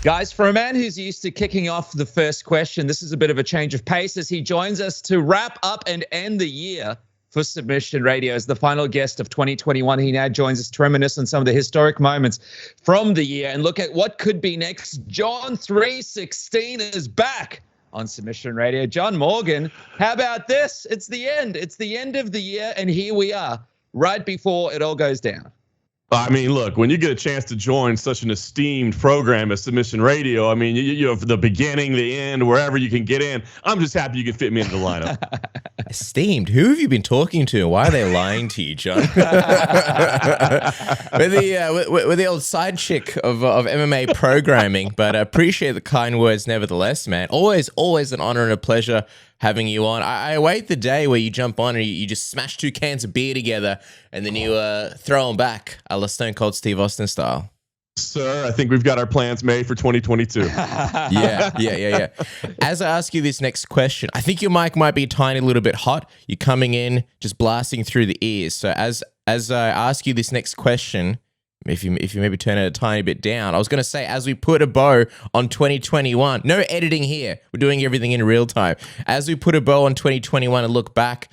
Guys, for a man who's used to kicking off the first question, this is a bit of a change of pace as he joins us to wrap up and end the year for Submission Radio as the final guest of 2021. He now joins us to reminisce on some of the historic moments from the year and look at what could be next. John 316 is back on Submission Radio. John Morgan, how about this? It's the end. It's the end of the year, and here we are, right before it all goes down. I mean, look, when you get a chance to join such an esteemed program as Submission Radio, I mean, you have the beginning, the end, wherever you can get in. I'm just happy you can fit me into the lineup. Esteemed? Who have you been talking to? Why are they lying to you, John? We're the old side chick of MMA programming, but I appreciate the kind words nevertheless, man. Always an honor and a pleasure having you on. I await the day where you jump on and you just smash 2 cans of beer together and then you throw them back a la Stone Cold Steve Austin style. Sir, I think we've got our plans made for 2022. Yeah. As I ask you this next question, I think your mic might be a tiny little bit hot. You're coming in, just blasting through the ears. So as I ask you this next question, if you maybe turn it a tiny bit down, I was going to say, as we put a bow on 2021, no editing here. We're doing everything in real time. As we put a bow on 2021 and look back,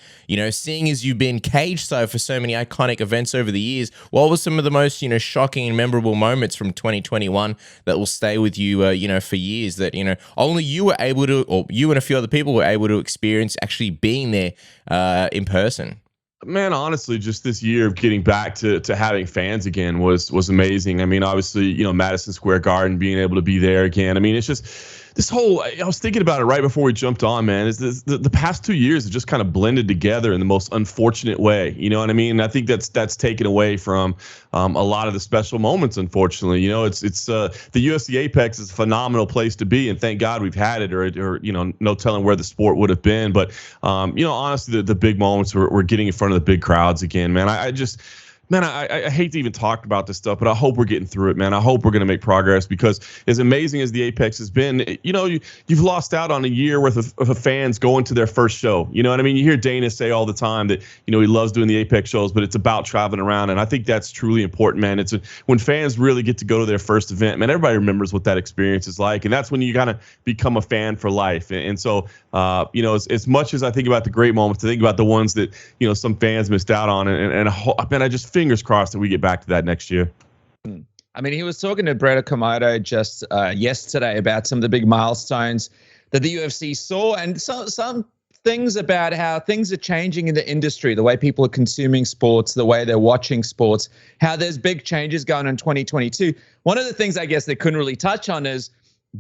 seeing as you've been cage side for so many iconic events over the years, what were some of the most, shocking and memorable moments from 2021 that will stay with you, for years that, only you were able to, or you and a few other people were able to experience actually being there in person? Man, honestly, just this year of getting back to having fans again was amazing. I mean, obviously, Madison Square Garden, being able to be there again. I mean, it's just this whole, I was thinking about it right before we jumped on, man, is the past 2 years have just kind of blended together in the most unfortunate way. You know what I mean? And I think that's taken away from a lot of the special moments, unfortunately. It's the UFC Apex is a phenomenal place to be, and thank God we've had it, or no telling where the sport would have been. But, honestly, the big moments we're getting in front of the big crowds again, man. I hate to even talk about this stuff, but I hope we're getting through it, man. I hope we're going to make progress, because as amazing as the Apex has been, you've lost out on a year worth of fans going to their first show. You know what I mean? You hear Dana say all the time that, he loves doing the Apex shows, but it's about traveling around. And I think that's truly important, man. When fans really get to go to their first event, man, everybody remembers what that experience is like. And that's when you kind of become a fan for life. And so, as much as I think about the great moments, I think about the ones that, some fans missed out on. And man, I just fingers crossed that we get back to that next year. I mean, he was talking to Brett Okamoto just yesterday about some of the big milestones that the UFC saw, and some things about how things are changing in the industry, the way people are consuming sports, the way they're watching sports, how there's big changes going on in 2022. One of the things I guess they couldn't really touch on is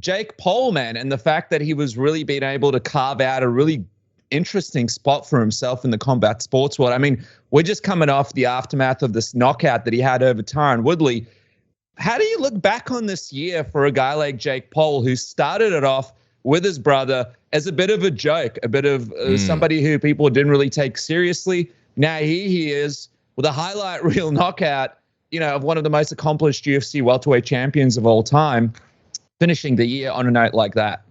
Jake Paul, man, and the fact that he was really being able to carve out a really interesting spot for himself in the combat sports world. I mean, we're just coming off the aftermath of this knockout that he had over Tyron Woodley. How do you look back on this year for a guy like Jake Paul, who started it off with his brother as a bit of a joke, a bit of somebody who people didn't really take seriously? Now he is with a highlight reel knockout, of one of the most accomplished UFC welterweight champions of all time, finishing the year on a note like that.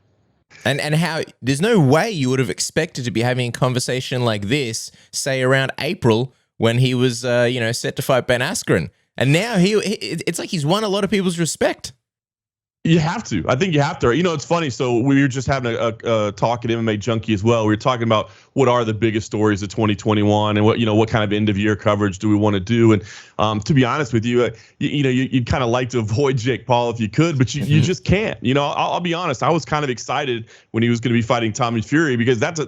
And how there's no way you would have expected to be having a conversation like this, say around April, when he was, set to fight Ben Askren. And now it's like he's won a lot of people's respect. You have to. I think you have to. It's funny. So we were just having a talk at MMA Junkie as well. We were talking about what are the biggest stories of 2021 and what kind of end of year coverage do we want to do. And to be honest with you, you'd kind of like to avoid Jake Paul if you could, but you just can't. I'll be honest. I was kind of excited when he was going to be fighting Tommy Fury, because that's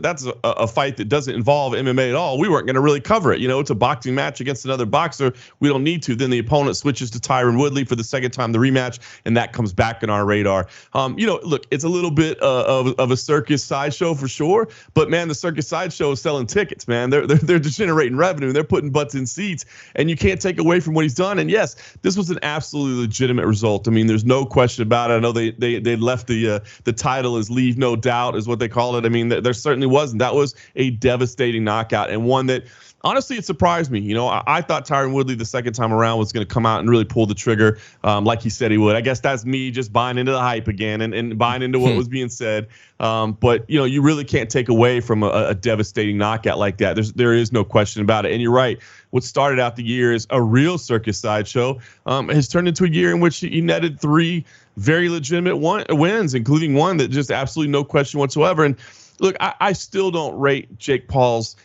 a fight that doesn't involve MMA at all. We weren't going to really cover it. It's a boxing match against another boxer. We don't need to. Then the opponent switches to Tyron Woodley for the second time, the rematch, and that comes back in our radar. Look, it's a little bit of a circus sideshow for sure, but man, the circus sideshow is selling tickets, man. They're generating revenue. They're putting butts in seats, and you can't take away from what he's done. And yes, this was an absolutely legitimate result. I mean, there's no question about it. I know they left the title as "Leave No Doubt" is what they call it. I mean, there certainly wasn't. That was a devastating knockout, and one that honestly, it surprised me. I thought Tyron Woodley the second time around was going to come out and really pull the trigger like he said he would. I guess that's me just buying into the hype again and buying into what was being said. But you really can't take away from a devastating knockout like that. There is no question about it. And you're right. What started out the year as a real circus sideshow has turned into a year in which he netted 3 very legitimate wins, including one that just absolutely no question whatsoever. And look, I still don't rate Jake Paul's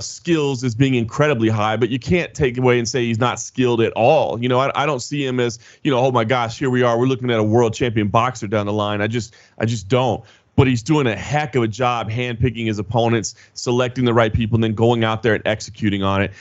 skills as being incredibly high, but you can't take away and say he's not skilled at all. I don't see him as, oh my gosh, here we are. We're looking at a world champion boxer down the line. I just don't. But he's doing a heck of a job handpicking his opponents, selecting the right people, and then going out there and executing on it.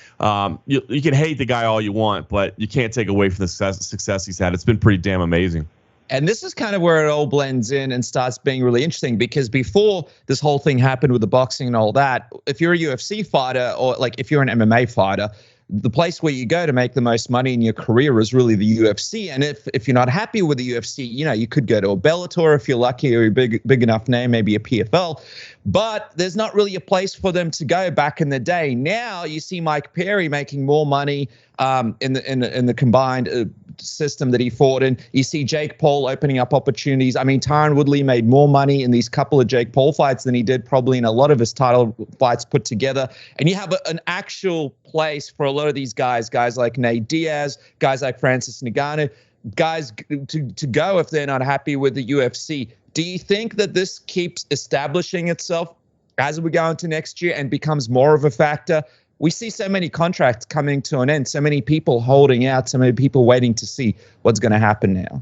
You can hate the guy all you want, but you can't take away from the success he's had. It's been pretty damn amazing. And this is kind of where it all blends in and starts being really interesting, because before this whole thing happened with the boxing and all that, if you're a UFC fighter or like if you're an MMA fighter, the place where you go to make the most money in your career is really the UFC. And if you're not happy with the UFC, you could go to a Bellator if you're lucky, or a big enough name, maybe a PFL. But there's not really a place for them to go back in the day. Now you see Mike Perry making more money in the combined system that he fought in. You see Jake Paul opening up opportunities. I mean, Tyron Woodley made more money in these couple of Jake Paul fights than he did probably in a lot of his title fights put together. And you have an actual place for a lot of these guys like Nate Diaz, guys like Francis Ngannou, guys to go if they're not happy with the UFC. Do you think that this keeps establishing itself as we go into next year and becomes more of a factor? We see so many contracts coming to an end, so many people holding out, so many people waiting to see what's going to happen now.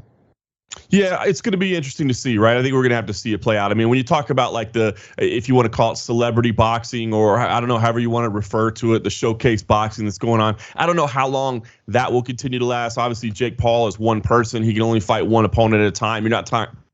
Yeah, it's going to be interesting to see, right? I think we're going to have to see it play out. I mean, when you talk about like if you want to call it celebrity boxing, or I don't know, however you want to refer to it, the showcase boxing that's going on, I don't know how long that will continue to last. Obviously, Jake Paul is one person. He can only fight one opponent at a time. You're not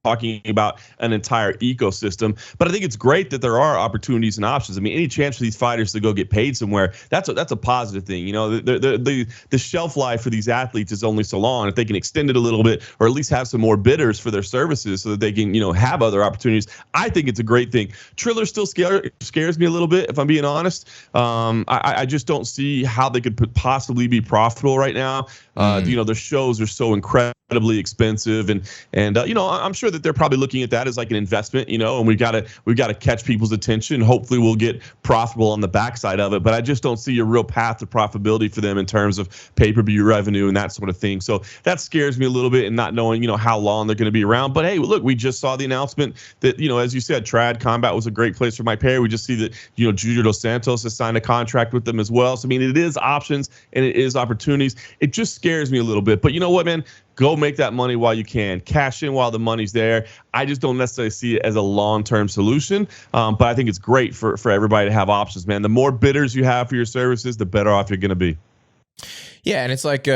talking about an entire ecosystem, but I think it's great that there are opportunities and options. I mean, any chance for these fighters to go get paid somewhere, that's a positive thing. The shelf life for these athletes is only so long. If they can extend it a little bit, or at least have some more bidders for their services so that they can, have other opportunities, I think it's a great thing. Triller still scares me a little bit, if I'm being honest. I just don't see how they could possibly be profitable right now. Their shows are so incredibly expensive, and I'm sure that they're probably looking at that as like an investment, and we've got to catch people's attention. Hopefully we'll get profitable on the backside of it, but I just don't see a real path to profitability for them in terms of pay-per-view revenue and that sort of thing. So that scares me a little bit, and not knowing, how long they're going to be around. But hey, look, we just saw the announcement that, as you said, Trad Combat was a great place for Mike Perry. We just see that, Junior Dos Santos has signed a contract with them as well. So, I mean, it is options and it is opportunities. It just scares me a little bit. But you know what, man? Go make that money while you can. Cash in while the money's there. I just don't necessarily see it as a long-term solution, but I think it's great for everybody to have options, man. The more bidders you have for your services, the better off you're going to be. Yeah, and it's like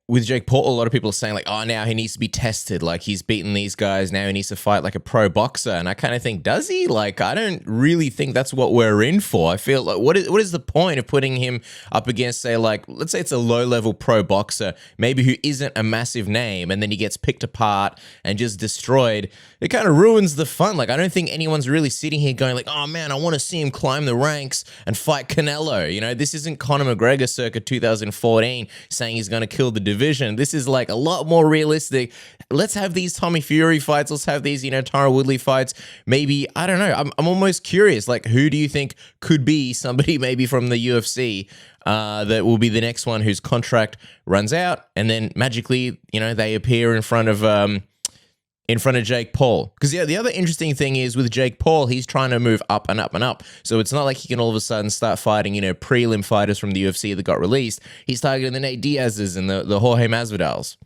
with Jake Paul, a lot of people are saying like, oh, now he needs to be tested. Like, he's beaten these guys. Now he needs to fight like a pro boxer. And I kind of think, does he? Like, I don't really think that's what we're in for. I feel like, what is the point of putting him up against, say, like, let's say it's a low-level pro boxer, maybe who isn't a massive name, and then he gets picked apart and just destroyed. It kind of ruins the fun. Like, I don't think anyone's really sitting here going like, oh, man, I want to see him climb the ranks and fight Canelo. This isn't Conor McGregor circa 2014 saying he's going to kill the division. This is like a lot more realistic. Let's have these Tommy Fury fights. Let's have these, Tyron Woodley fights. Maybe, I don't know. I'm almost curious. Like, who do you think could be somebody maybe from the UFC that will be the next one whose contract runs out, and then magically, they appear in front of Jake Paul? Because the other interesting thing is with Jake Paul, he's trying to move up and up and up. So it's not like he can all of a sudden start fighting, prelim fighters from the UFC that got released. He's targeting the Nate Diaz's and the Jorge Masvidals.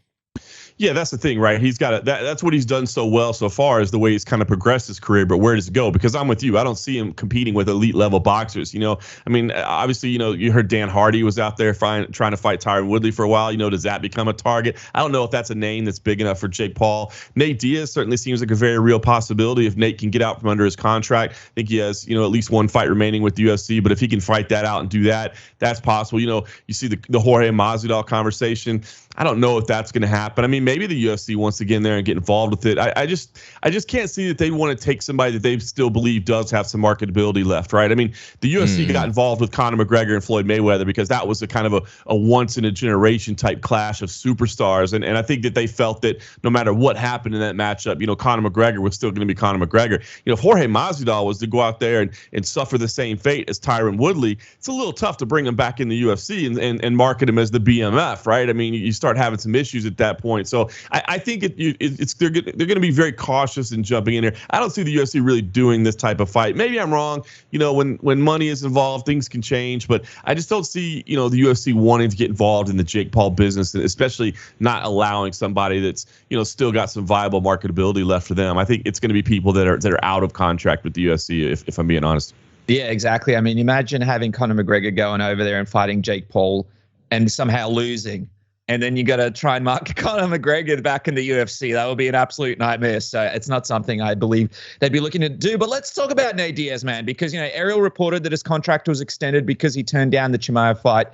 Yeah, that's the thing, right? He's got that's what he's done so well so far, is the way he's kind of progressed his career. But where does it go? Because I'm with you. I don't see him competing with elite level boxers. I mean, obviously, you heard Dan Hardy was out there trying to fight Tyron Woodley for a while. Does that become a target? I don't know if that's a name that's big enough for Jake Paul. Nate Diaz certainly seems like a very real possibility if Nate can get out from under his contract. I think he has, at least one fight remaining with the UFC. But if he can fight that out and do that, that's possible. You see the Jorge Masvidal conversation. I don't know if that's going to happen. I mean, maybe the UFC wants to get in there and get involved with it. I just can't see that they want to take somebody that they still believe does have some marketability left, right? I mean, the UFC got involved with Conor McGregor and Floyd Mayweather because that was a kind of a once in a generation type clash of superstars. And I think that they felt that no matter what happened in that matchup, Conor McGregor was still going to be Conor McGregor. If Jorge Masvidal was to go out there and suffer the same fate as Tyron Woodley, it's a little tough to bring him back in the UFC and market him as the BMF, right? I mean, you start having some issues at that point. So I think they're going to be very cautious in jumping in there. I don't see the UFC really doing this type of fight. Maybe I'm wrong. When money is involved, things can change. But I just don't see the UFC wanting to get involved in the Jake Paul business, and especially not allowing somebody that's still got some viable marketability left for them. I think it's going to be people that are out of contract with the UFC, if I'm being honest. Yeah, exactly. I mean, imagine having Conor McGregor going over there and fighting Jake Paul and somehow losing. And then you got to try and mark Conor McGregor back in the UFC. That would be an absolute nightmare. So it's not something I believe they'd be looking to do. But let's talk about Nate Diaz, man, because, Ariel reported that his contract was extended because he turned down the Chimaev fight,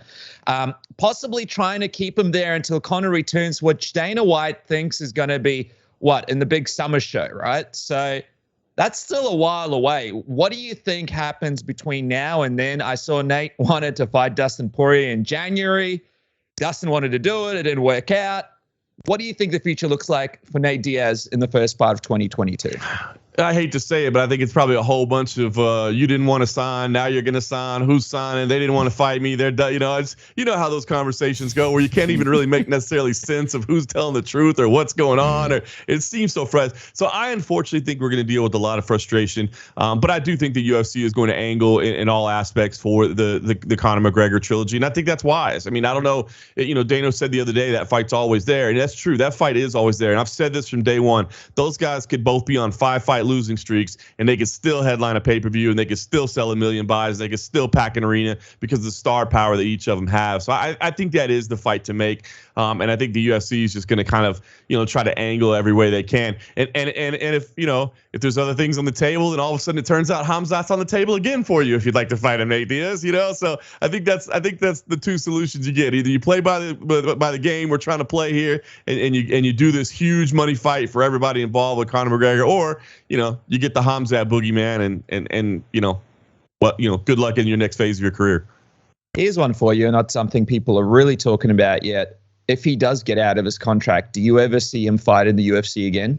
possibly trying to keep him there until Conor returns, which Dana White thinks is going to be, in the big summer show, right? So that's still a while away. What do you think happens between now and then? I saw Nate wanted to fight Dustin Poirier in January. Dustin wanted to do it. It didn't work out. What do you think the future looks like for Nate Diaz in the first part of 2022? I hate to say it, but I think it's probably a whole bunch of you didn't want to sign, now you're going to sign. Who's signing? They didn't want to fight me. They're done. It's how those conversations go, where you can't even really make necessarily sense of who's telling the truth or what's going on. Or it seems so fresh. So I unfortunately think we're going to deal with a lot of frustration. But I do think the UFC is going to angle in all aspects for the Conor McGregor trilogy, and I think that's wise. I mean, I don't know. Dano said the other day that fight's always there, and that's true. That fight is always there, and I've said this from day one. Those guys could both be on 5-fight losing streaks, and they could still headline a pay-per-view, and they could still sell 1 million buys. They could still pack an arena because of the star power that each of them have. So I think that is the fight to make. And I think the UFC is just going to kind of, try to angle every way they can. And if there's other things on the table, then all of a sudden it turns out Khamzat's on the table again for you if you'd like to fight him, Nate Diaz. So I think that's the two solutions you get. Either you play by the game we're trying to play here, and you do this huge money fight for everybody involved with Conor McGregor, or you get the Khamzat boogeyman, and good luck in your next phase of your career. Here's one for you, not something people are really talking about yet. If he does get out of his contract, do you ever see him fight in the UFC again?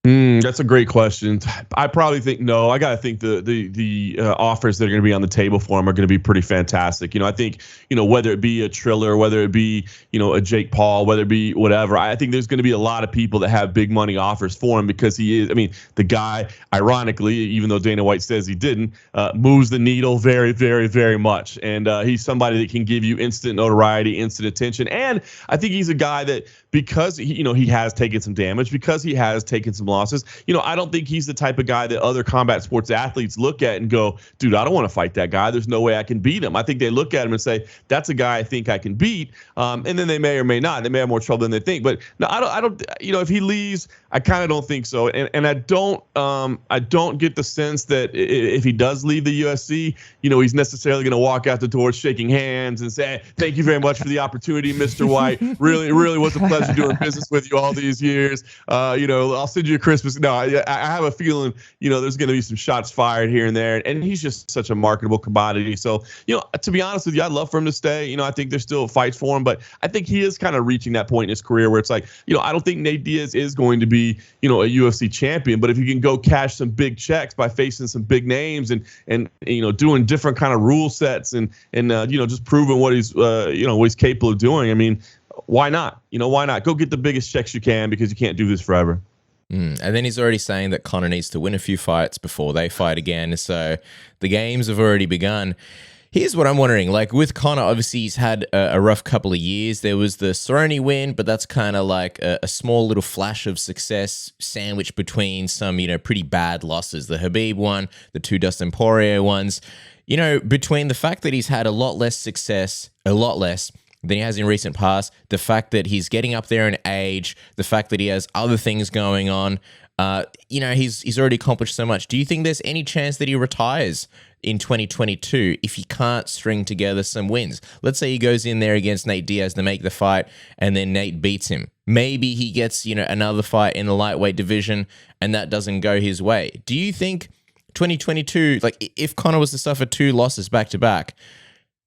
That's a great question. I probably think no. I got to think the offers that are going to be on the table for him are going to be pretty fantastic. I think, whether it be a Triller, whether it be, a Jake Paul, whether it be whatever, I think there's going to be a lot of people that have big money offers for him because he is, the guy, ironically, even though Dana White says he didn't, moves the needle very, very, very much. And he's somebody that can give you instant notoriety, instant attention. And I think he's a guy that, because he has taken some damage, because he has taken some losses, I don't think he's the type of guy that other combat sports athletes look at and go, dude, I don't want to fight that guy. There's no way I can beat him. I think they look at him and say, that's a guy I think I can beat. And then they may or may not. They may have more trouble than they think. But no, I don't. If he leaves, I kind of don't think so. And I don't get the sense that if he does leave the UFC, he's necessarily going to walk out the door shaking hands and say, thank you very much for the opportunity, Mr. White. Really was a pleasure doing business with you all these years. I'll send you a Christmas. No, I have a feeling, there's going to be some shots fired here and there. And he's just such a marketable commodity. So, to be honest with you, I'd love for him to stay. I think there's still fights for him, but I think he is kind of reaching that point in his career where it's like, I don't think Nate Diaz is going to be, a UFC champion, but if you can go cash some big checks by facing some big names and doing different kind of rule sets and just proving what he's, what he's capable of doing. Why not? Why not? Go get the biggest checks you can because you can't do this forever. And then he's already saying that Conor needs to win a few fights before they fight again. So the games have already begun. Here's what I'm wondering. Like with Conor, obviously he's had a rough couple of years. There was the Cerrone win, but that's kind of like a small little flash of success sandwiched between some, pretty bad losses. The Khabib one, the 2 Dustin Poirier ones. Between the fact that he's had a lot less success, than he has in recent past, the fact that he's getting up there in age, the fact that he has other things going on, He's already accomplished so much. Do you think there's any chance that he retires in 2022 if he can't string together some wins? Let's say he goes in there against Nate Diaz to make the fight, and then Nate beats him. Maybe he gets, another fight in the lightweight division, and that doesn't go his way. Do you think 2022, like if Conor was to suffer 2 losses back to back,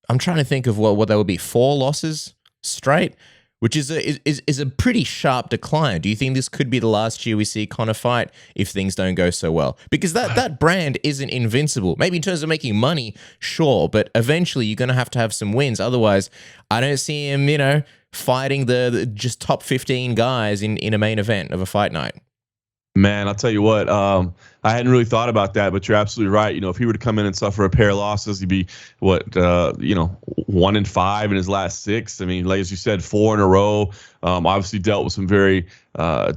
I'm trying to think of what that would be, 4 losses straight, which is a pretty sharp decline. Do you think this could be the last year we see Conor fight if things don't go so well? Because that brand isn't invincible. Maybe in terms of making money, sure, but eventually you're going to have some wins. Otherwise, I don't see him, fighting the just top 15 guys in a main event of a fight night. Man, I'll tell you what, I hadn't really thought about that, but you're absolutely right. If he were to come in and suffer a pair of losses, he'd be 1-5 in his last 6. I mean, like as you said, 4 in a row. Obviously dealt with some very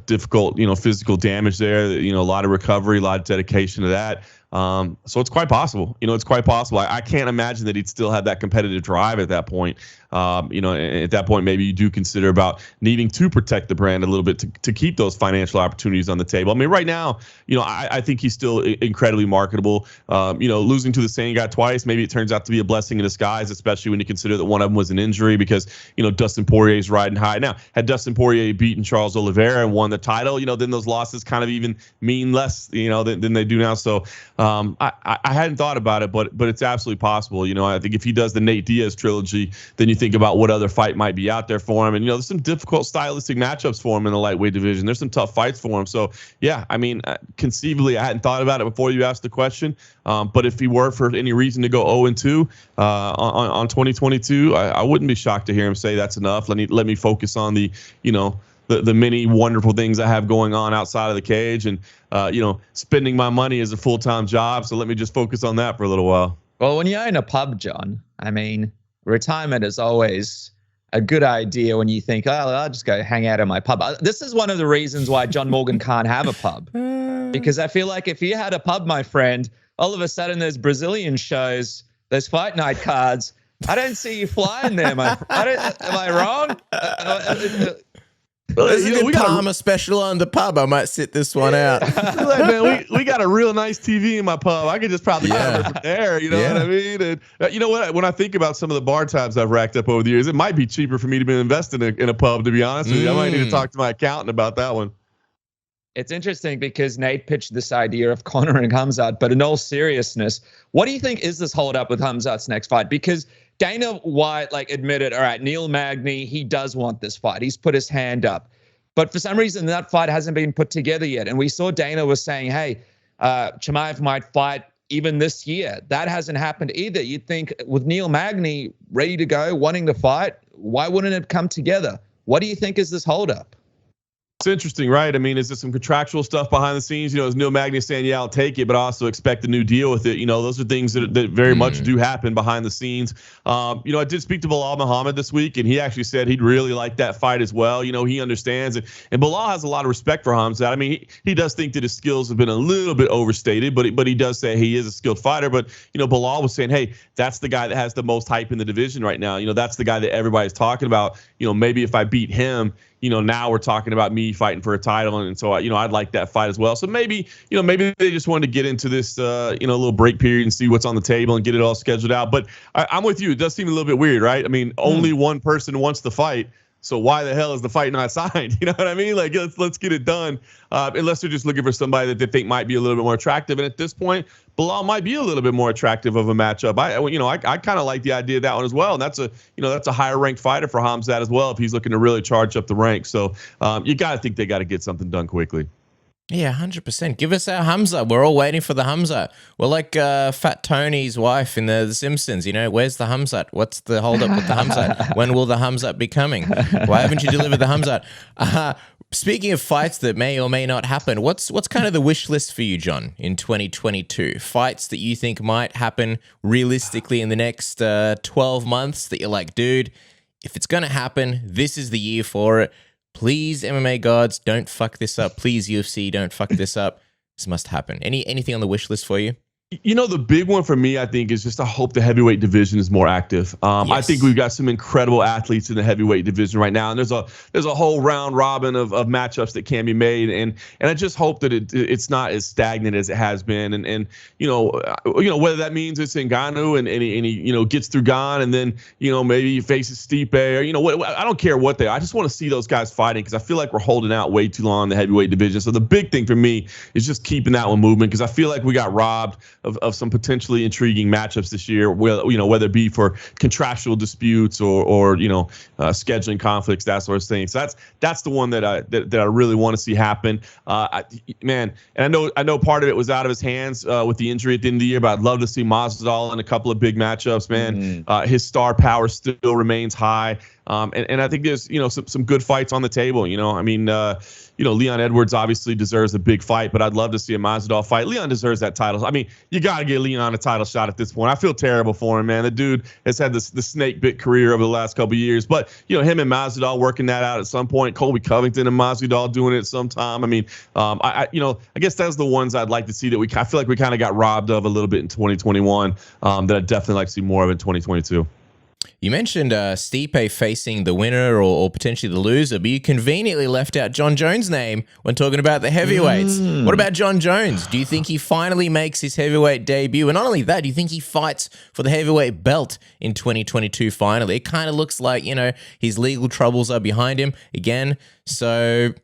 difficult, physical damage there. A lot of recovery, a lot of dedication to that. So it's quite possible. It's quite possible. I can't imagine that he'd still have that competitive drive at that point. At that point, maybe you do consider about needing to protect the brand a little bit to keep those financial opportunities on the table. I mean, right now, I think he's still incredibly marketable. Losing to the same guy twice, maybe it turns out to be a blessing in disguise, especially when you consider that one of them was an injury because, Dustin Poirier's riding high. Now, had Dustin Poirier beaten Charles Oliveira and won the title, then those losses kind of even mean less, than they do now. So I hadn't thought about it, but it's absolutely possible. I think if he does the Nate Diaz trilogy, then you think about what other fight might be out there for him. And, there's some difficult stylistic matchups for him in the lightweight division. There's some tough fights for him. So, yeah, I mean, conceivably, I hadn't thought about it before you asked the question. But if he were for any reason to go 0-2 on 2022, I wouldn't be shocked to hear him say that's enough. Let me focus on the many wonderful things I have going on outside of the cage and, spending my money as a full-time job. So let me just focus on that for a little while. Well, when you own a pub, John, I mean, retirement is always a good idea when you think, I'll just go hang out in my pub. This is one of the reasons why John Morgan can't have a pub. Because I feel like if you had a pub, my friend, all of a sudden there's Brazilian shows, there's fight night cards. I don't see you flying there, am I wrong? Well, there's a good Palmer special on the pub. I might sit this one out. Man, we got a real nice TV in my pub. I could just probably cover from there. You know what I mean? And you know what? When I think about some of the bar times I've racked up over the years, it might be cheaper for me to be invested in a pub, to be honest with you. I might need to talk to my accountant about that one. It's interesting because Nate pitched this idea of Conor and Khamzat, but in all seriousness, what do you think is this holdup with Khamzat's next fight? Because Dana White admitted, all right, Neil Magny, he does want this fight. He's put his hand up. But for some reason, that fight hasn't been put together yet. And we saw Dana was saying, hey, Chimaev might fight even this year. That hasn't happened either. You'd think with Neil Magny ready to go, wanting to fight, why wouldn't it come together? What do you think is this holdup? It's interesting, right? I mean, is there some contractual stuff behind the scenes? Is Neil Magny saying, yeah, I'll take it, but I also expect a new deal with it. Those are things that very much do happen behind the scenes. I did speak to Bilal Muhammad this week, and he actually said he'd really like that fight as well. He understands it. And Bilal has a lot of respect for Khamzat. I mean, he does think that his skills have been a little bit overstated, but he does say he is a skilled fighter. But, Bilal was saying, hey, that's the guy that has the most hype in the division right now. That's the guy that everybody's talking about. Maybe if I beat him, now we're talking about me fighting for a title. And so, I'd like that fight as well. So maybe they just wanted to get into this, little break period and see what's on the table and get it all scheduled out. But I'm with you. It does seem a little bit weird, right? I mean, only one person wants the fight. So why the hell is the fight not signed? You know what I mean? Let's get it done. Unless they're just looking for somebody that they think might be a little bit more attractive. And at this point, Bilal might be a little bit more attractive of a matchup. I kind of like the idea of that one as well. And that's a higher ranked fighter for Khamzat as well if he's looking to really charge up the ranks. So you got to think they got to get something done quickly. Yeah, 100%. Give us our Khamzat. We're all waiting for the Khamzat. We're like Fat Tony's wife in the Simpsons. Where's the Khamzat? What's the holdup with the Khamzat? When will the Khamzat be coming? Why haven't you delivered the Khamzat? Speaking of fights that may or may not happen, what's kind of the wish list for you, John, in 2022? Fights that you think might happen realistically in the next 12 months that you're like, dude, if it's going to happen, this is the year for it. Please, MMA gods, don't fuck this up. Please, UFC, don't fuck this up. This must happen. Anything on the wish list for you? You know, the big one for me, I think, is just I hope the heavyweight division is more active. I think we've got some incredible athletes in the heavyweight division right now, and there's a whole round robin of matchups that can be made, and I just hope that it's not as stagnant as it has been, and whether that means it's Ngannou and he gets through Gane, and then maybe he faces Stipe, or what, I don't care what I just want to see those guys fighting, because I feel like we're holding out way too long in the heavyweight division. So the big thing for me is just keeping that one moving, because I feel like we got robbed of some potentially intriguing matchups this year, whether it be for contractual disputes or scheduling conflicts, that sort of thing. So that's the one that I really want to see happen. And I know part of it was out of his hands with the injury at the end of the year, but I'd love to see Masvidal in a couple of big matchups. Man, his star power still remains high. And I think there's some good fights on the table. Leon Edwards obviously deserves a big fight, but I'd love to see a Masvidal fight. Leon deserves that title. I mean, you got to get Leon a title shot at this point. I feel terrible for him, man. The dude has had the snake bit career over the last couple of years, but him and Masvidal working that out at some point. Colby Covington and Masvidal doing it sometime. I mean, I guess that's the ones I'd like to see that I feel like we kind of got robbed of a little bit in 2021. That I'd definitely like to see more of in 2022. You mentioned Stipe facing the winner or potentially the loser, but you conveniently left out Jon Jones' name when talking about the heavyweights. What about Jon Jones? Do you think he finally makes his heavyweight debut? And not only that, do you think he fights for the heavyweight belt in 2022 finally? It kind of looks like, his legal troubles are behind him again. So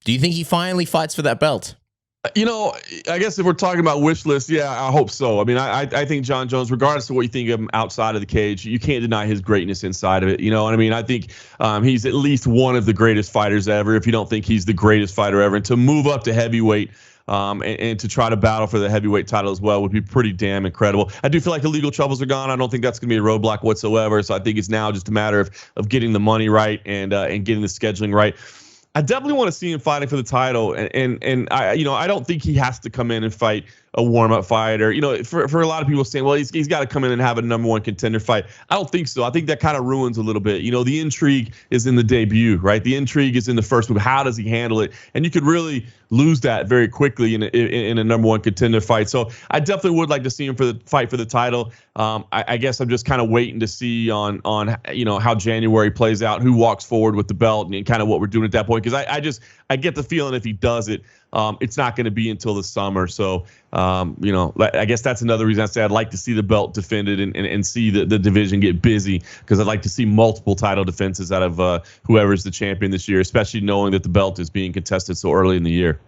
do you think he finally fights for that belt? I guess if we're talking about wish list, yeah, I hope so. I mean, I think Jon Jones, regardless of what you think of him outside of the cage, you can't deny his greatness inside of it. You know what I mean? I think he's at least one of the greatest fighters ever, if you don't think he's the greatest fighter ever. And to move up to heavyweight and to try to battle for the heavyweight title as well would be pretty damn incredible. I do feel like the legal troubles are gone. I don't think that's going to be a roadblock whatsoever. So I think it's now just a matter of getting the money right and getting the scheduling right. I definitely want to see him fighting for the title, and I don't think he has to come in and fight a warm-up fight, or for a lot of people saying, well, he's got to come in and have a number one contender fight. I don't think so. I think that kind of ruins a little bit. The intrigue is in the debut, right? The intrigue is in the first move. How does he handle it? And you could really lose that very quickly in a number one contender fight. So I definitely would like to see him fight for the title. I guess I'm just kind of waiting to see on how January plays out, who walks forward with the belt, and kind of what we're doing at that point. Because I get the feeling if he does it, it's not going to be until the summer. So, I guess that's another reason I say I'd like to see the belt defended and see the division get busy, because I'd like to see multiple title defenses out of whoever's the champion this year, especially knowing that the belt is being contested so early in the year.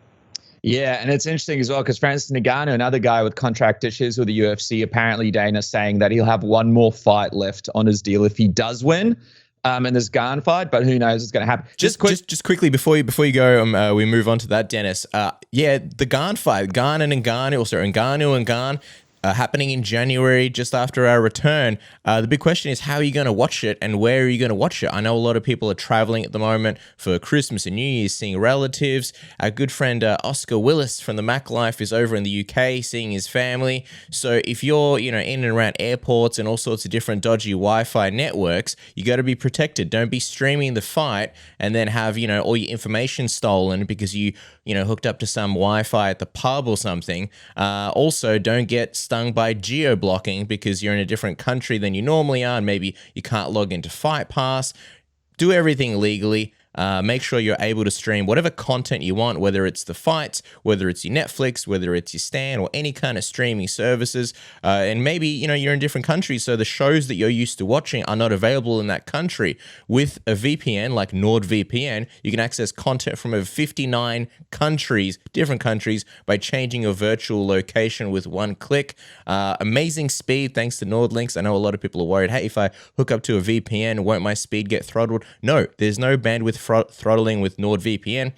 Yeah, and it's interesting as well because Francis Ngannou, another guy with contract issues with the UFC, apparently Dana's saying that he'll have one more fight left on his deal if he does win. In this Gane fight, but who knows what's going to happen. Just quickly before you go, we move on to that, Dennis. The Gane fight, Gane and Ngannou and Gane. Happening in January, just after our return. The big question is, how are you going to watch it and where are you going to watch it? I know a lot of people are traveling at the moment for Christmas and New Year's, seeing relatives. Our good friend Oscar Willis from the Mac Life is over in the UK seeing his family. So if you're in and around airports and all sorts of different dodgy Wi-Fi networks, you got to be protected. Don't be streaming the fight and then have all your information stolen because you hooked up to some Wi-Fi at the pub or something. Also, don't get stung by geo-blocking because you're in a different country than you normally are and maybe you can't log into Fight Pass. Do everything legally. Make sure you're able to stream whatever content you want, whether it's the fights, whether it's your Netflix, whether it's your Stan or any kind of streaming services. And maybe, you're in different countries, so the shows that you're used to watching are not available in that country. With a VPN like NordVPN, you can access content from over 59 countries, different countries, by changing your virtual location with one click. Amazing speed thanks to NordLynx. I know a lot of people are worried, hey, if I hook up to a VPN, won't my speed get throttled? No, there's no bandwidth throttling with NordVPN.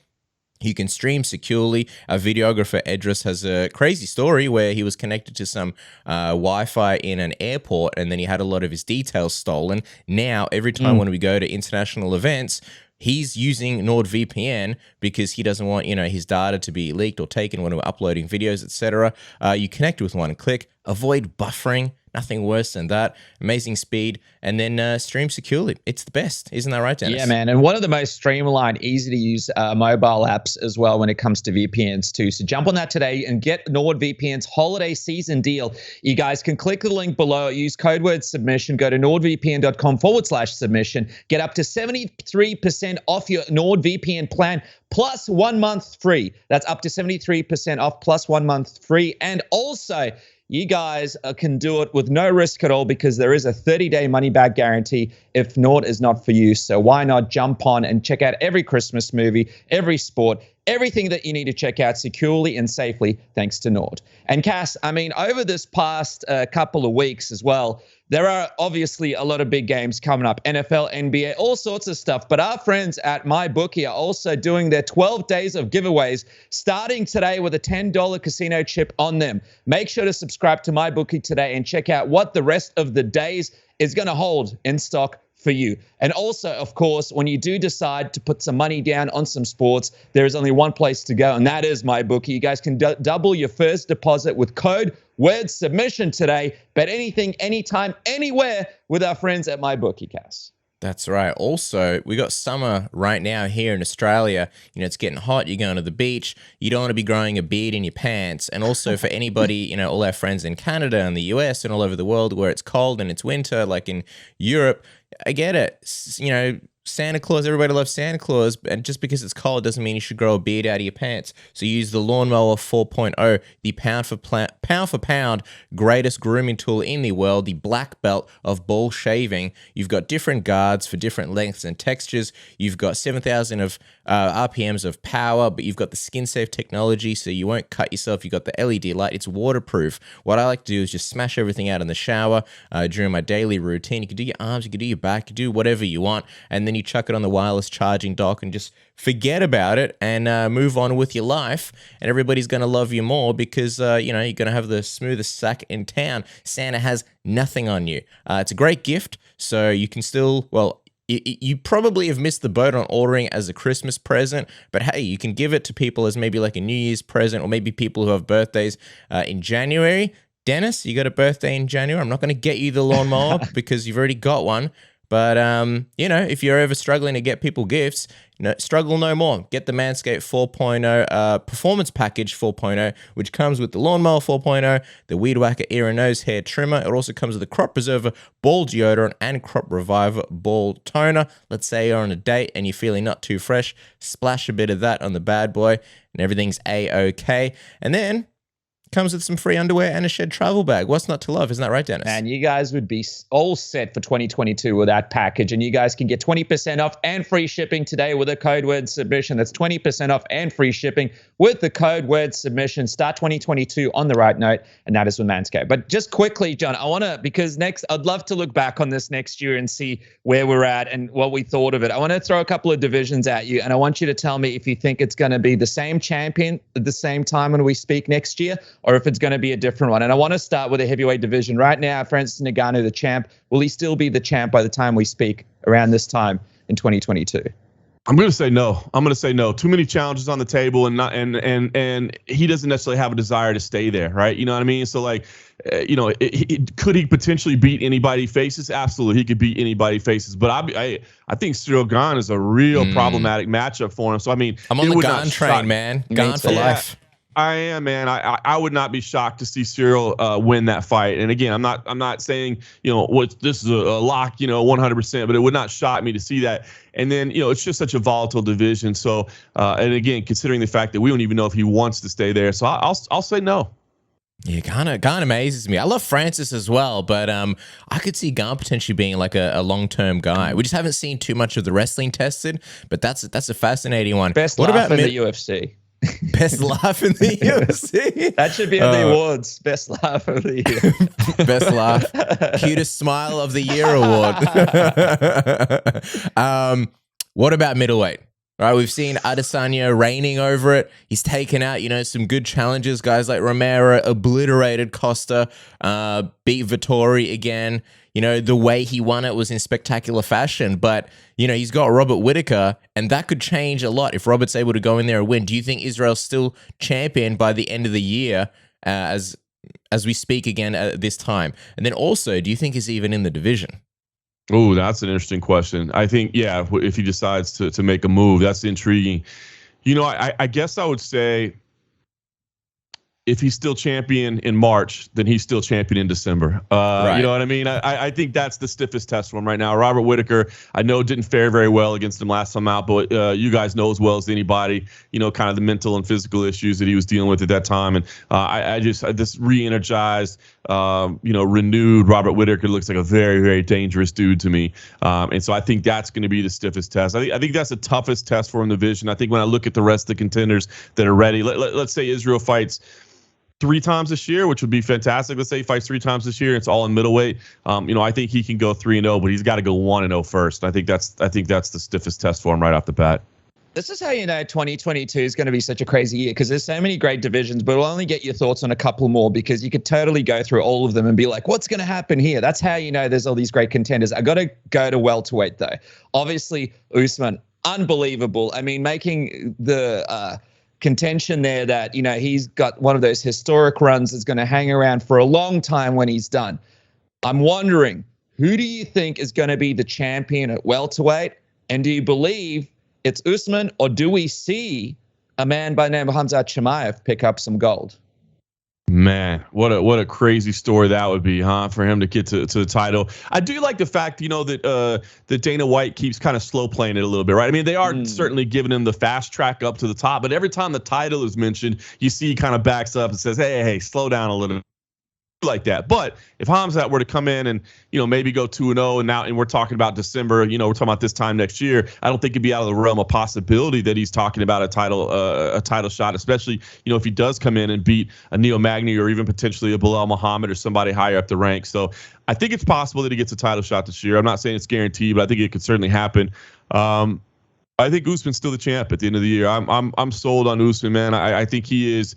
You can stream securely. Our videographer Edris has a crazy story where he was connected to some Wi-Fi in an airport and then he had a lot of his details stolen. Now, every time when we go to international events, he's using NordVPN because he doesn't want, his data to be leaked or taken when we're uploading videos, etc. You connect with one click, avoid buffering. Nothing worse than that. Amazing speed, and then stream securely. It's the best. Isn't that right, Dennis? Yeah, man. And one of the most streamlined, easy to use mobile apps as well when it comes to VPNs too. So jump on that today and get NordVPN's holiday season deal. You guys can click the link below, use code word submission, go to nordvpn.com/submission, get up to 73% off your NordVPN plan plus 1 month free. That's up to 73% off plus 1 month free. And also, you guys can do it with no risk at all because there is a 30-day money-back guarantee if Nord is not for you. So why not jump on and check out every Christmas movie, every sport, everything that you need to check out securely and safely thanks to Nord. And Cass, I mean, over this past couple of weeks as well, there are obviously a lot of big games coming up, NFL, NBA, all sorts of stuff. But our friends at MyBookie are also doing their 12 days of giveaways starting today with a $10 casino chip on them. Make sure to subscribe to MyBookie today and check out what the rest of the days is going to hold in stock for you. And also, of course, when you do decide to put some money down on some sports, there is only one place to go, and that is MyBookie. You guys can double your first deposit with code word submission today. Bet anything, anytime, anywhere with our friends at MyBookie, Cass. That's right. Also, we got summer right now here in Australia. You know, it's getting hot. You're going to the beach. You don't want to be growing a beard in your pants. And also for anybody, you know, all our friends in Canada and the US and all over the world where it's cold and it's winter, like in Europe, I get it. You know, Santa Claus, everybody loves Santa Claus, and just because it's cold doesn't mean you should grow a beard out of your pants. So use the Lawnmower 4.0, the pound for pound greatest grooming tool in the world, the black belt of ball shaving. You've got different guards for different lengths and textures. You've got 7,000 of RPMs of power, but you've got the skin safe technology, so you won't cut yourself. You've got the LED light. It's waterproof. What I like to do is just smash everything out in the shower during my daily routine. You can do your arms, you can do your back, you can do whatever you want, and then you chuck it on the wireless charging dock and just forget about it and move on with your life. And everybody's going to love you more because, you know, you're going to have the smoothest sack in town. Santa has nothing on you. It's a great gift, so you can still, well, you probably have missed the boat on ordering as a Christmas present, but hey, you can give it to people as maybe like a New Year's present, or maybe people who have birthdays in January. Dennis, you got a birthday in January. I'm not going to get you the lawnmower because you've already got one. But, you know, if you're ever struggling to get people gifts, you know, struggle no more. Get the Manscaped 4.0 Performance Package 4.0, which comes with the Lawnmower 4.0, the Weed Whacker Ear and Nose Hair Trimmer. It also comes with the Crop Preserver Ball Deodorant and Crop Reviver Ball Toner. Let's say you're on a date and you're feeling not too fresh. Splash a bit of that on the bad boy and everything's A-OK. And then comes with some free underwear and a shed travel bag. What's not to love? Isn't that right, Dennis? And you guys would be all set for 2022 with that package. And you guys can get 20% off and free shipping today with a code word submission. That's 20% off and free shipping with the code word submission. Start 2022 on the right note, and that is with Manscaped. But just quickly, John, I want to, because next, I'd love to look back on this next year and see where we're at and what we thought of it. I want to throw a couple of divisions at you, and I want you to tell me if you think it's going to be the same champion at the same time when we speak next year, or if it's going to be a different one. And I want to start with the heavyweight division. Right now, Francis Ngannou, the champ, will he still be the champ by the time we speak around this time in 2022? I'm going to say no. I'm going to say no. Too many challenges on the table, and he doesn't necessarily have a desire to stay there, right? You know what I mean? So, like, you know, could he potentially beat anybody he faces? Absolutely, he could beat anybody he faces. But I think Cyril Gane is a real problematic matchup for him. So, I mean, I'm on the Gane train, man. Gane for life. I am, man. I would not be shocked to see Cyril win that fight. And again, I'm not saying, you know, this is a lock, you know, 100%, but it would not shock me to see that. And then, you know, it's just such a volatile division. So, and again, considering the fact that we don't even know if he wants to stay there, so I'll say no. Yeah, Gane amazes me. I love Francis as well, but I could see Gane potentially being like a long-term guy. We just haven't seen too much of the wrestling tested, but that's a fascinating one. Best laugh in the UFC. Best laugh in the UFC. That should be on the awards. Best laugh of the year. Best laugh. Cutest smile of the year award. What about middleweight? All right, we've seen Adesanya reigning over it. He's taken out, you know, some good challenges. Guys like Romero obliterated Costa, beat Vettori again. You know, the way he won it was in spectacular fashion. But, you know, he's got Robert Whittaker, and that could change a lot if Robert's able to go in there and win. Do you think Israel's still champion by the end of the year as as we speak again at this time? And then also, do you think he's even in the division? Oh, that's an interesting question. I think, yeah, if he decides to make a move, that's intriguing. I guess I would say if he's still champion in March, then he's still champion in December. Right. You know what I mean? I think that's the stiffest test for him right now. Robert Whittaker, I know, didn't fare very well against him last time out, but you guys know as well as anybody, kind of the mental and physical issues that he was dealing with at that time. And this re-energized, renewed Robert Whittaker looks like a very, very dangerous dude to me. And so I think that's going to be the stiffest test. I think that's the toughest test for him in the division. I think when I look at the rest of the contenders that are ready, let's say Israel fights 3 times this year, which would be fantastic. Let's say he fights 3 times this year. It's all in middleweight. I think he can go 3-0, but he's got to go 1-0 first. I think that's the stiffest test for him right off the bat. This is how 2022 is going to be such a crazy year, because there's so many great divisions, but we'll only get your thoughts on a couple more, because you could totally go through all of them and be like, what's going to happen here? That's how there's all these great contenders. I got to go to welterweight, though. Obviously, Usman, unbelievable. I mean, making the contention there that, he's got one of those historic runs that's going to hang around for a long time when he's done. I'm wondering, who do you think is going to be the champion at welterweight? And do you believe it's Usman, or do we see a man by the name of Khamzat Chimaev pick up some gold? Man, what a crazy story that would be, huh? For him to get to the title. I do like the fact, that Dana White keeps kind of slow playing it a little bit, right? I mean, they are certainly giving him the fast track up to the top, but every time the title is mentioned, you see he kind of backs up and says, hey, slow down a little bit. Like that. But if Khamzat were to come in and maybe go 2-0, and we're talking about December, we're talking about this time next year, I don't think it'd be out of the realm of possibility that he's talking about a title shot, especially if he does come in and beat a Neil Magny or even potentially a Bilal Muhammad or somebody higher up the ranks. So I think it's possible that he gets a title shot this year. I'm not saying it's guaranteed, but I think it could certainly happen. I think Usman's still the champ at the end of the year. I'm sold on Usman, man. I think he is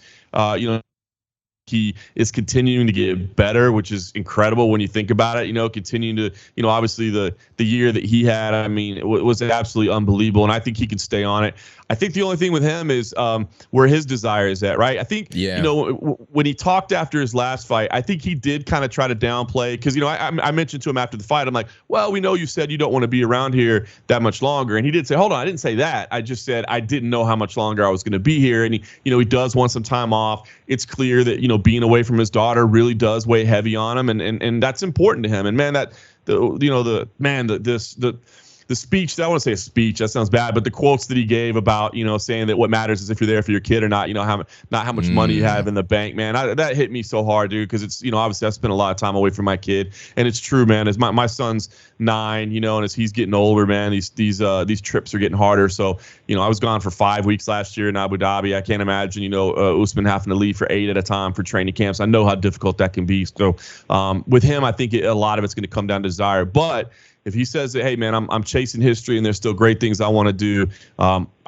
he is continuing to get better, which is incredible when you think about it. Continuing to, obviously the year that he had, I mean, it was absolutely unbelievable, and I think he can stay on it. I think the only thing with him is where his desire is at, right? I think, when he talked after his last fight, I think he did kind of try to downplay, because, I mentioned to him after the fight, I'm like, well, we know you said you don't want to be around here that much longer. And he did say, hold on, I didn't say that. I just said I didn't know how much longer I was going to be here. And he does want some time off. It's clear that, being away from his daughter really does weigh heavy on him. And that's important to him. And man, the speech, I want to say a speech, that sounds bad, but the quotes that he gave about, saying that what matters is if you're there for your kid or not, not how much money you have in the bank, man, that hit me so hard, dude, because it's, obviously I spent a lot of time away from my kid, and it's true, man. As my son's 9, and as he's getting older, man, these trips are getting harder. So, I was gone for 5 weeks last year in Abu Dhabi. I can't imagine, Usman having to leave for 8 at a time for training camps. I know how difficult that can be. So, with him, I think a lot of it's going to come down to desire, but if he says that, hey, man, I'm chasing history and there's still great things I want to do,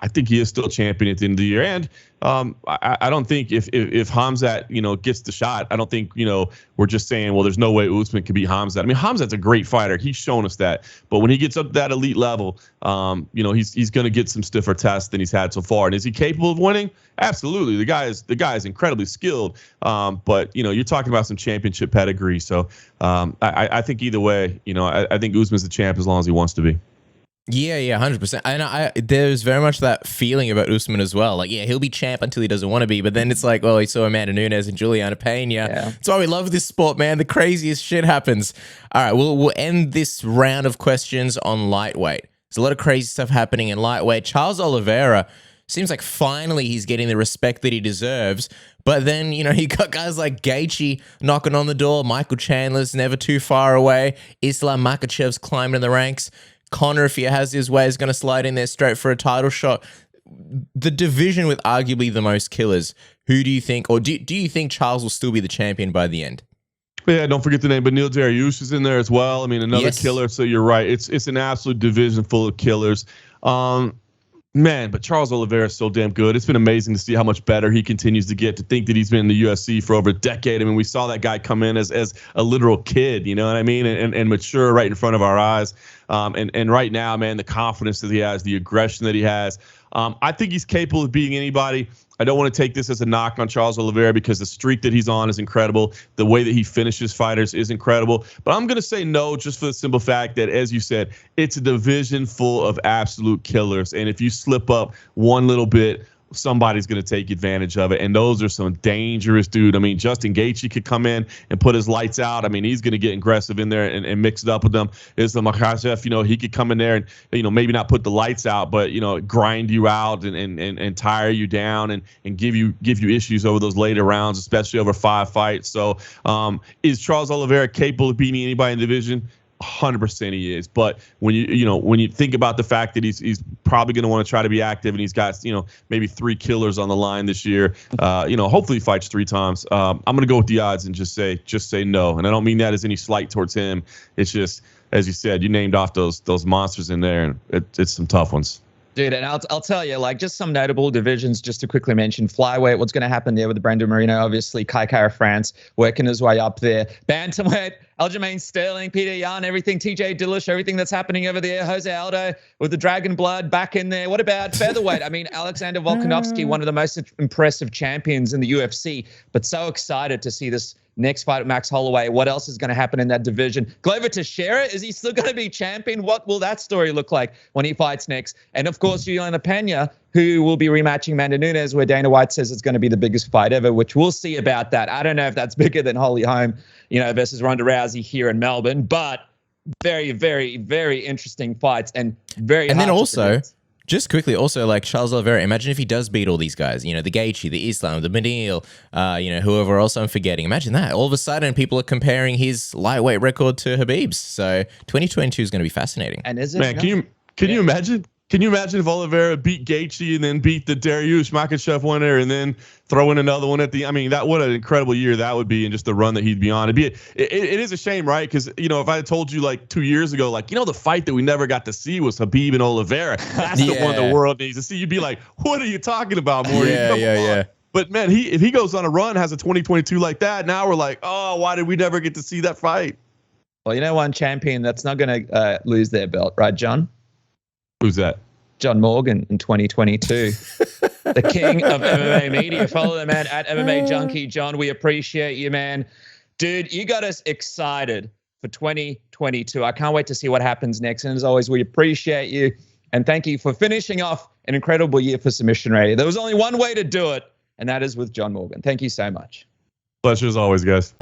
I think he is still champion at the end of the year. And I don't think if Khamzat, gets the shot, I don't think, we're just saying, well, there's no way Usman could beat Khamzat. I mean, Khamzat's a great fighter. He's shown us that. But when he gets up to that elite level, he's going to get some stiffer tests than he's had so far. And is he capable of winning? Absolutely. The guy is incredibly skilled. But, you're talking about some championship pedigree. So I think either way, I think Usman's the champ as long as he wants to be. Yeah, 100%. And there's very much that feeling about Usman as well. Like, yeah, he'll be champ until he doesn't want to be. But then it's like, well, he saw Amanda Nunes and Juliana Pena. Yeah. That's why we love this sport, man. The craziest shit happens. All right, we'll end this round of questions on lightweight. There's a lot of crazy stuff happening in lightweight. Charles Oliveira seems like finally he's getting the respect that he deserves. But then, you got guys like Gaethje knocking on the door. Michael Chandler's never too far away. Islam Makhachev's climbing in the ranks. Conor, if he has his way, is going to slide in there straight for a title shot. The division with arguably the most killers. Who do you think, or do you think Charles will still be the champion by the end? Yeah, don't forget the name, but Neil Dariush is in there as well. I mean, another killer. So you're right. It's an absolute division full of killers. Man, but Charles Oliveira is so damn good. It's been amazing to see how much better he continues to get, to think that he's been in the UFC for over a decade. I mean, we saw that guy come in as a literal kid, you know what I mean? And mature right in front of our eyes. And right now, man, the confidence that he has, the aggression that he has, I think he's capable of beating anybody. I don't want to take this as a knock on Charles Oliveira because the streak that he's on is incredible. The way that he finishes fighters is incredible. But I'm going to say no just for the simple fact that, as you said, it's a division full of absolute killers. And if you slip up one little bit, somebody's going to take advantage of it. And those are some dangerous dude. I mean, Justin Gaethje could come in and put his lights out. I mean, he's going to get aggressive in there and mix it up with them. Islam Makhachev, he could come in there and, maybe not put the lights out, but, grind you out and tire you down and give you issues over those later rounds, especially over 5 fights. So is Charles Oliveira capable of beating anybody in the division? 100% he is. But when you think about the fact that he's probably going to want to try to be active and he's got maybe 3 killers on the line this year, hopefully he fights 3 times. I'm going to go with the odds and just say no. And I don't mean that as any slight towards him. It's just, as you said, you named off those monsters in there, and it's some tough ones. Dude, and I'll tell you, just some notable divisions, just to quickly mention. Flyweight, what's going to happen there with Brandon Moreno, obviously. Kai Kara France working his way up there. Bantamweight, Aljamain Sterling, Peter Yan, everything. TJ Dillish, everything that's happening over there. Jose Aldo with the Dragon Blood back in there. What about featherweight? I mean, Alexander Volkanovski, one of the most impressive champions in the UFC, but so excited to see this next fight with Max Holloway. What else is going to happen in that division? Glover Teixeira, is he still going to be champion? What will that story look like when he fights next? And of course, Juliana Pena, who will be rematching Amanda Nunes, where Dana White says it's going to be the biggest fight ever, which we'll see about that. I don't know if that's bigger than Holly Holm, versus Ronda Rousey here in Melbourne, but very, very, very interesting fights and very. And then also, just quickly, also Charles Oliveira, imagine if he does beat all these guys, the Gaethje, the Islam, the Manil, whoever else I'm forgetting. Imagine that. All of a sudden, people are comparing his lightweight record to Khabib's. So 2022 is going to be fascinating. And is it? Man, can you imagine? Can you imagine if Oliveira beat Gaethje and then beat the Dariush Makhachev winner and then throw in another one at the? I mean, what an incredible year that would be, and just the run that he'd be on. It is a shame, right? Because if I had told you 2 years ago, the fight that we never got to see was Khabib and Oliveira. That's the one the world needs to see. You'd be like, what are you talking about, Morty? Yeah. But man, if he goes on a run, has a 2022 like that, now we're like, oh, why did we never get to see that fight? Well, one champion that's not going to lose their belt, right, John? Who's that? John Morgan in 2022. The king of MMA media. Follow the man at MMA Junkie. John, we appreciate you, man. Dude, you got us excited for 2022. I can't wait to see what happens next. And as always, we appreciate you. And thank you for finishing off an incredible year for Submission Radio. There was only one way to do it, and that is with John Morgan. Thank you so much. Pleasure as always, guys.